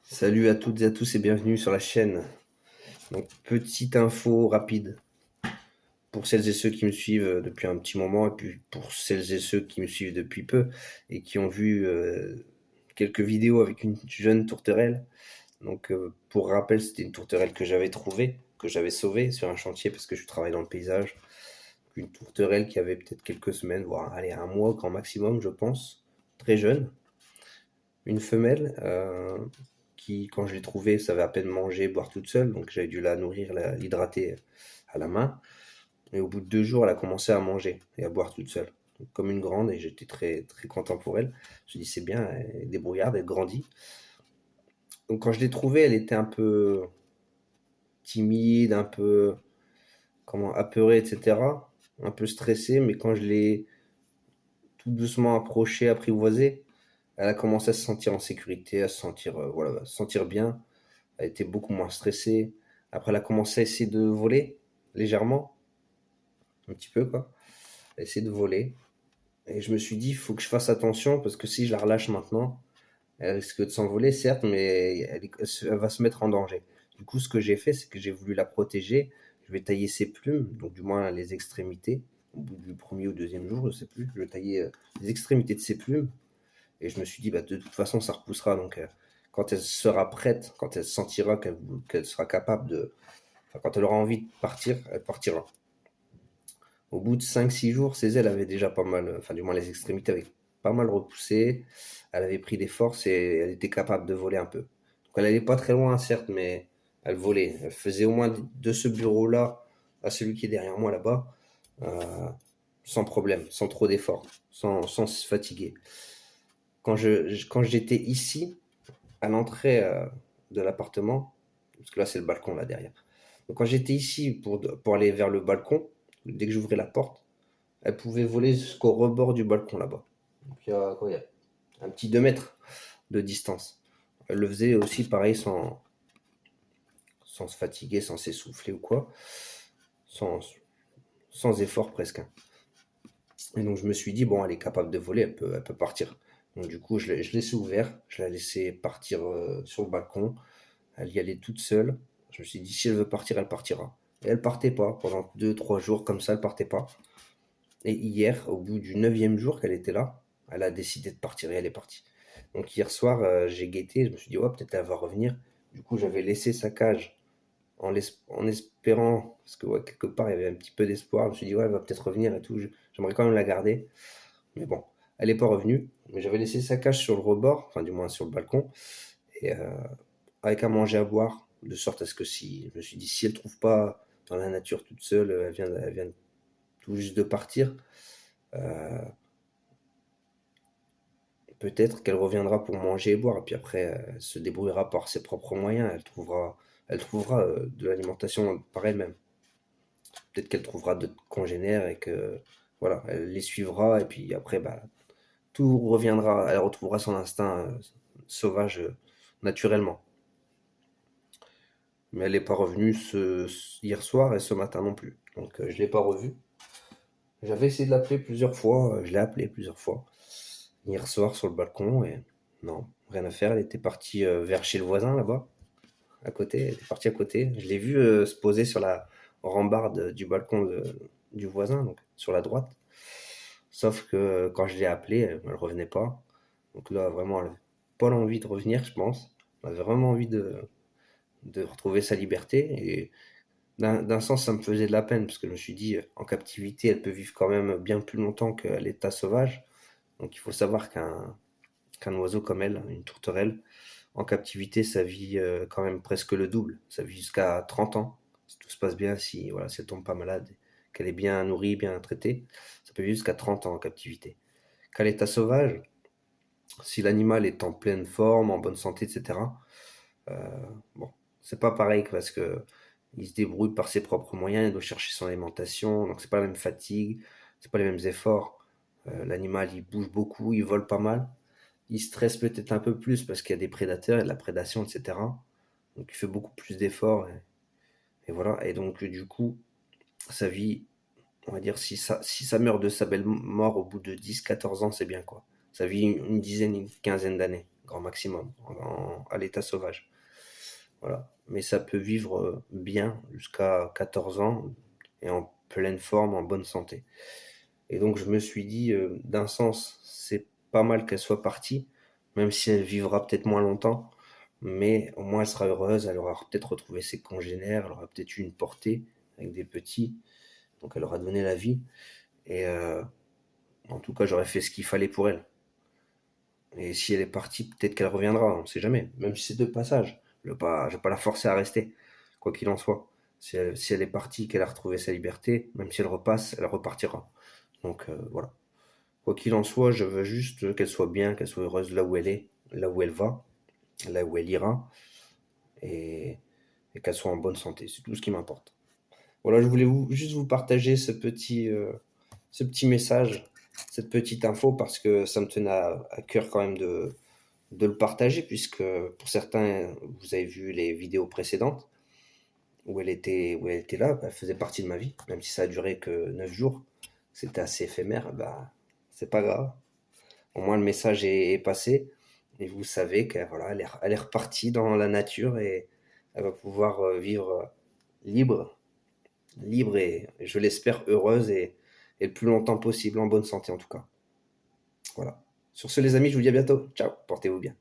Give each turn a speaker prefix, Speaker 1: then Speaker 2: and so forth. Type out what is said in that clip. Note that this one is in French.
Speaker 1: Salut à toutes et à tous et bienvenue sur la chaîne. Donc, petite info rapide pour celles et ceux qui me suivent depuis un petit moment et puis pour celles et ceux qui me suivent depuis peu et qui ont vu quelques vidéos avec une jeune tourterelle. Donc, pour rappel, c'était une tourterelle que j'avais trouvée, que j'avais sauvée sur un chantier parce que je travaille dans le paysage. Une tourterelle qui avait peut-être quelques semaines, voire allez, un mois grand maximum, je pense. Très jeune. Une femelle qui, quand je l'ai trouvée, savait à peine manger, boire toute seule, donc j'avais dû la nourrir, l'hydrater à la main. Et au bout de 2 jours, elle a commencé à manger et à boire toute seule, donc, comme une grande, et j'étais très, très content pour elle. Je me dis, c'est bien, elle est débrouillarde, elle grandit. Donc quand je l'ai trouvée, elle était un peu timide, un peu apeurée, etc. Un peu stressée, mais quand je l'ai tout doucement approchée, apprivoisée, elle a commencé à se sentir en sécurité, à se sentir, voilà, à se sentir bien. Elle était beaucoup moins stressée. Après, elle a commencé à essayer de voler, légèrement, un petit peu, quoi. Elle a essayé de voler. Et je me suis dit, il faut que je fasse attention, parce que si je la relâche maintenant, elle risque de s'envoler, certes, mais elle va se mettre en danger. Du coup, ce que j'ai fait, c'est que j'ai voulu la protéger. Je vais tailler ses plumes, donc du moins les extrémités. Au bout du premier ou deuxième jour, je sais plus. Je vais tailler les extrémités de ses plumes. Et je me suis dit, bah, de toute façon, ça repoussera. Donc, quand elle sera prête, quand elle sentira qu'elle sera capable de, enfin, quand elle aura envie de partir, elle partira. Au bout de 5 6 jours, ses ailes avaient déjà pas mal, enfin du moins les extrémités avaient pas mal repoussé. Elle avait pris des forces et elle était capable de voler un peu. Donc elle n'allait pas très loin, certes, mais elle volait. Elle faisait au moins de ce bureau-là à celui qui est derrière moi là-bas, euh, sans problème, sans trop d'efforts, sans se fatiguer. Quand j'étais ici, à l'entrée de l'appartement, parce que là c'est le balcon là derrière. Donc quand j'étais ici pour aller vers le balcon, dès que j'ouvrais la porte, elle pouvait voler jusqu'au rebord du balcon là-bas. Donc il y a un petit 2 mètres de distance. Elle le faisait aussi pareil sans se fatiguer, sans s'essouffler ou quoi, sans, sans effort presque, hein. Et donc je me suis dit, bon, elle est capable de voler, elle peut partir. Donc du coup, je laissé ouvert, je la laissé partir sur le balcon. Elle y allait toute seule. Je me suis dit, si elle veut partir, elle partira. Et elle partait pas. Pendant 2 3 jours comme ça, elle partait pas. Et hier, au bout du neuvième jour qu'elle était là, elle a décidé de partir et elle est partie. Donc hier soir, j'ai guetté, je me suis dit, ouais, peut-être elle va revenir. Du coup, j'avais laissé sa cage en espérant, parce que ouais, quelque part, il y avait un petit peu d'espoir. Je me suis dit, ouais, elle va peut-être revenir et tout. J'aimerais quand même la garder. Mais bon, elle n'est pas revenue. Mais j'avais laissé sa cage sur le rebord, enfin du moins sur le balcon, et avec à manger, à boire, de sorte à ce que si, je me suis dit, si elle ne trouve pas dans la nature toute seule, elle vient tout juste de partir, euh, peut-être qu'elle reviendra pour manger et boire, et puis après, elle se débrouillera par ses propres moyens, elle trouvera de l'alimentation par elle-même. Peut-être qu'elle trouvera d'autres congénères et que, voilà, elle les suivra, et puis après, bah, tout reviendra, elle retrouvera son instinct sauvage naturellement. Mais elle n'est pas revenue hier soir et ce matin non plus. Donc je ne l'ai pas revue. J'avais essayé de l'appeler plusieurs fois, je l'ai appelée plusieurs fois. Hier soir sur le balcon et non, rien à faire. Elle était partie vers chez le voisin là-bas, à côté. Elle était partie à côté. Je l'ai vue se poser sur la rambarde du balcon du voisin, donc sur la droite. Sauf que quand je l'ai appelée, elle revenait pas. Donc là, vraiment, elle n'avait pas l'envie de revenir, je pense. Elle avait vraiment envie de retrouver sa liberté. Et d'un sens, ça me faisait de la peine, parce que je me suis dit, en captivité, elle peut vivre quand même bien plus longtemps qu'à l'état sauvage. Donc il faut savoir qu'un oiseau comme elle, une tourterelle, en captivité, ça vit quand même presque le double. Ça vit jusqu'à 30 ans. Si tout se passe bien, si, voilà, si elle tombe pas malade, qu'elle est bien nourrie, bien traitée, ça peut vivre jusqu'à 30 ans en captivité. Qu'à l'état sauvage, si l'animal est en pleine forme, en bonne santé, etc., bon, c'est pas pareil parce que il se débrouille par ses propres moyens, il doit chercher son alimentation, donc c'est pas la même fatigue, c'est pas les mêmes efforts. L'animal il bouge beaucoup, il vole pas mal, il stresse peut-être un peu plus parce qu'il y a des prédateurs, il y a de la prédation, etc. Donc il fait beaucoup plus d'efforts et voilà. Et donc du coup, sa vie, on va dire, si ça meurt de sa belle mort au bout de 10 14 ans, c'est bien quoi. Ça vit une dizaine, une quinzaine d'années. grand maximum, à l'état sauvage. Voilà. Mais ça peut vivre bien jusqu'à 14 ans et en pleine forme, en bonne santé. Et donc je me suis dit, d'un sens, c'est pas mal qu'elle soit partie, même si elle vivra peut-être moins longtemps, mais au moins elle sera heureuse, elle aura peut-être retrouvé ses congénères, elle aura peut-être eu une portée avec des petits, donc elle aura donné la vie. Et en tout cas, j'aurais fait ce qu'il fallait pour elle. Et si elle est partie, peut-être qu'elle reviendra, on ne sait jamais. Même si c'est de passage. Je vais pas la forcer à rester, quoi qu'il en soit. Si elle est partie, qu'elle a retrouvé sa liberté, même si elle repasse, elle repartira. Donc voilà. Quoi qu'il en soit, je veux juste qu'elle soit bien, qu'elle soit heureuse là où elle est, là où elle va, là où elle ira, et, et qu'elle soit en bonne santé. C'est tout ce qui m'importe. Voilà, je voulais juste vous partager ce petit message, cette petite info, parce que ça me tenait à cœur quand même de le partager, puisque pour certains, vous avez vu les vidéos précédentes où elle était là, bah, elle faisait partie de ma vie, même si ça a duré que 9 jours, c'était assez éphémère, bah, c'est pas grave. Au moins le message est passé, et vous savez qu'elle voilà, elle est repartie dans la nature et elle va pouvoir vivre libre, libre et je l'espère heureuse et le plus longtemps possible, en bonne santé en tout cas. Voilà. Sur ce les amis, je vous dis à bientôt. Ciao, portez-vous bien.